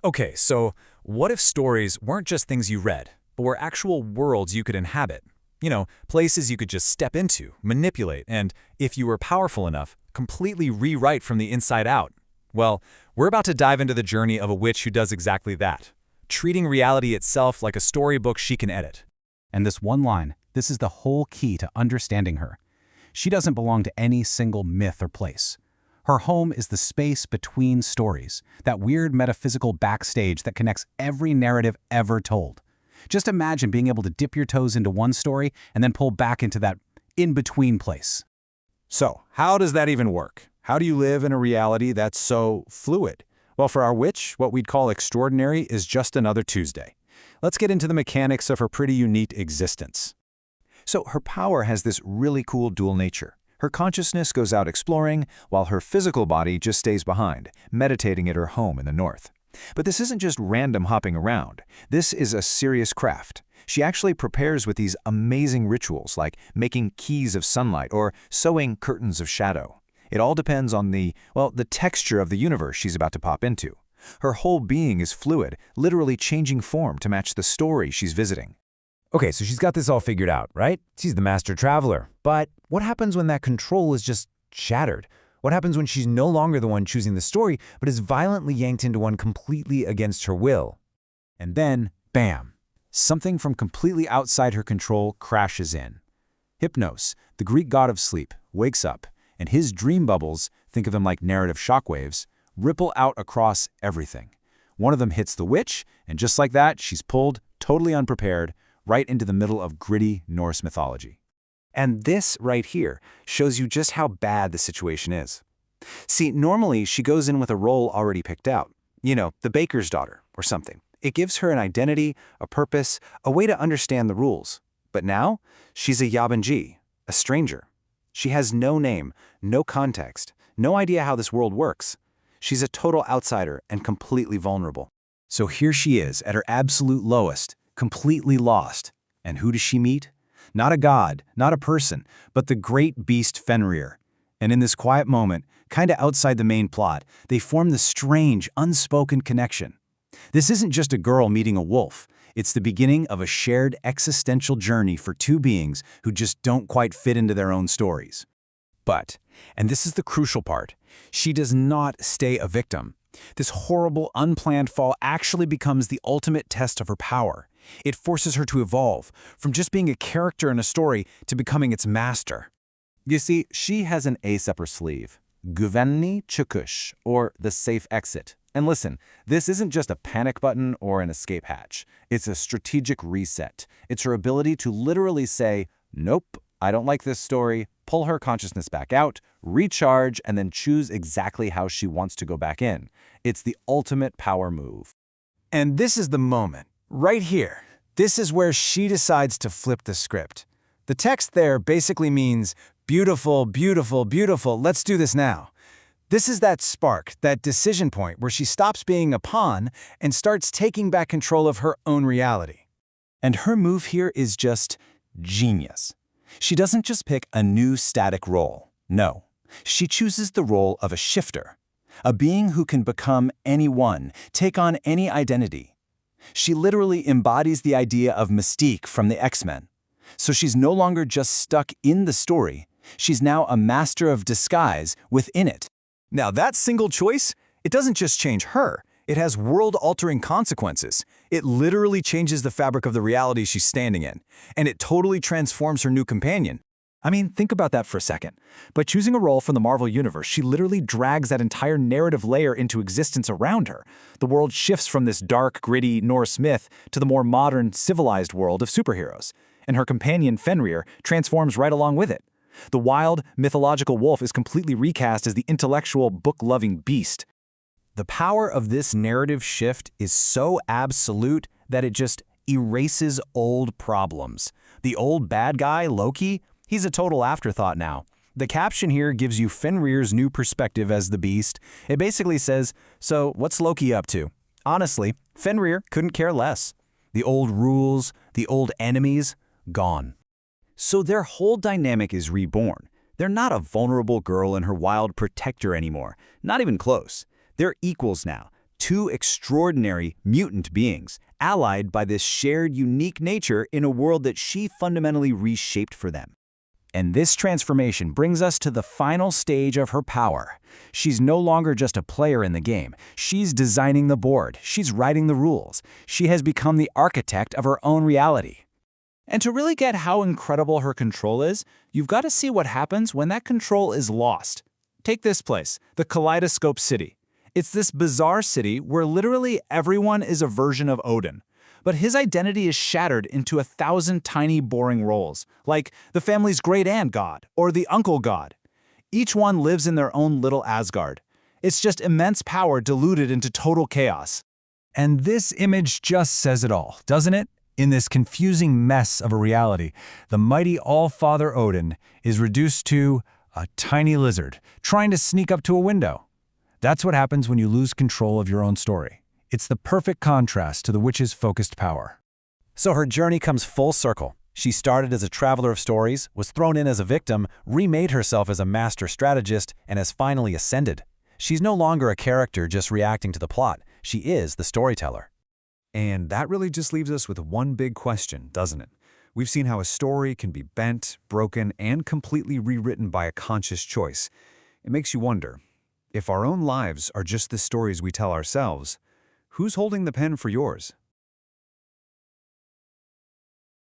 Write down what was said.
Okay, so what if stories weren't just things you read, but were actual worlds you could inhabit? Places you could just step into, manipulate, and, if you were powerful enough, completely rewrite from the inside out. Well, we're about to dive into the journey of a witch who does exactly that, treating reality itself like a storybook she can edit. And this one line, this is the whole key to understanding her. She doesn't belong to any single myth or place. Her home is the space between stories, that weird metaphysical backstage that connects every narrative ever told. Just imagine being able to dip your toes into one story and then pull back into that in-between place. So, how does that even work? How do you live in a reality that's so fluid? Well, for our witch, what we'd call extraordinary is just another Tuesday. Let's get into the mechanics of her pretty unique existence. So, her power has this really cool dual nature. Her consciousness goes out exploring, while her physical body just stays behind, meditating at her home in the north. But this isn't just random hopping around. This is a serious craft. She actually prepares with these amazing rituals like making keys of sunlight or sewing curtains of shadow. It all depends on the texture of the universe she's about to pop into. Her whole being is fluid, literally changing form to match the story she's visiting. Okay, so she's got this all figured out, right? She's the master traveler. But what happens when that control is just shattered? What happens when she's no longer the one choosing the story, but is violently yanked into one completely against her will? And then, bam! Something from completely outside her control crashes in. Hypnos, the Greek god of sleep, wakes up, and his dream bubbles, think of them like narrative shockwaves, ripple out across everything. One of them hits the witch, and just like that, she's pulled, totally unprepared, right into the middle of gritty Norse mythology. And this right here shows you just how bad the situation is. See, normally she goes in with a role already picked out. The baker's daughter or something. It gives her an identity, a purpose, a way to understand the rules. But now, she's a Yabanji, a stranger. She has no name, no context, no idea how this world works. She's a total outsider and completely vulnerable. So here she is, at her absolute lowest, completely lost. And who does she meet? Not a god, not a person, but the great beast Fenrir. And in this quiet moment, kinda outside the main plot, they form this strange, unspoken connection. This isn't just a girl meeting a wolf. It's the beginning of a shared existential journey for two beings who just don't quite fit into their own stories. But, and this is the crucial part, she does not stay a victim. This horrible, unplanned fall actually becomes the ultimate test of her power. It forces her to evolve, from just being a character in a story to becoming its master. You see, she has an ace up her sleeve. Güvenli çıkış, or the safe exit. And listen, this isn't just a panic button or an escape hatch. It's a strategic reset. It's her ability to literally say, nope, I don't like this story, pull her consciousness back out, recharge, and then choose exactly how she wants to go back in. It's the ultimate power move. And this is the moment, right here. This is where she decides to flip the script. The text there basically means, beautiful, beautiful, beautiful, let's do this now. This is that spark, that decision point where she stops being a pawn and starts taking back control of her own reality. And her move here is just genius. She doesn't just pick a new static role. No, she chooses the role of a shifter, a being who can become anyone, take on any identity. She literally embodies the idea of Mystique from the X-Men. So she's no longer just stuck in the story. She's now a master of disguise within it. Now that single choice, it doesn't just change her, it has world-altering consequences. It literally changes the fabric of the reality she's standing in, and it totally transforms her new companion. I mean, think about that for a second. By choosing a role from the Marvel Universe, she literally drags that entire narrative layer into existence around her. The world shifts from this dark, gritty Norse myth to the more modern, civilized world of superheroes, and her companion Fenrir transforms right along with it. The wild, mythological wolf is completely recast as the intellectual, book-loving beast. The power of this narrative shift is so absolute that it just erases old problems. The old bad guy, Loki, he's a total afterthought now. The caption here gives you Fenrir's new perspective as the beast. It basically says, so what's Loki up to? Honestly, Fenrir couldn't care less. The old rules, the old enemies, gone. So their whole dynamic is reborn. They're not a vulnerable girl and her wild protector anymore, not even close. They're equals now, two extraordinary, mutant beings, allied by this shared, unique nature in a world that she fundamentally reshaped for them. And this transformation brings us to the final stage of her power. She's no longer just a player in the game. She's designing the board. She's writing the rules. She has become the architect of her own reality. And to really get how incredible her control is, you've got to see what happens when that control is lost. Take this place, the Kaleidoscope City. It's this bizarre city where literally everyone is a version of Odin. But his identity is shattered into 1,000 tiny boring roles, like the family's great-aunt god or the uncle god. Each one lives in their own little Asgard. It's just immense power diluted into total chaos. And this image just says it all, doesn't it? In this confusing mess of a reality, the mighty All-Father Odin is reduced to a tiny lizard trying to sneak up to a window. That's what happens when you lose control of your own story. It's the perfect contrast to the witch's focused power. So her journey comes full circle. She started as a traveler of stories, was thrown in as a victim, remade herself as a master strategist, and has finally ascended. She's no longer a character just reacting to the plot. She is the storyteller. And that really just leaves us with one big question, doesn't it? We've seen how a story can be bent, broken, and completely rewritten by a conscious choice. It makes you wonder, if our own lives are just the stories we tell ourselves, who's holding the pen for yours?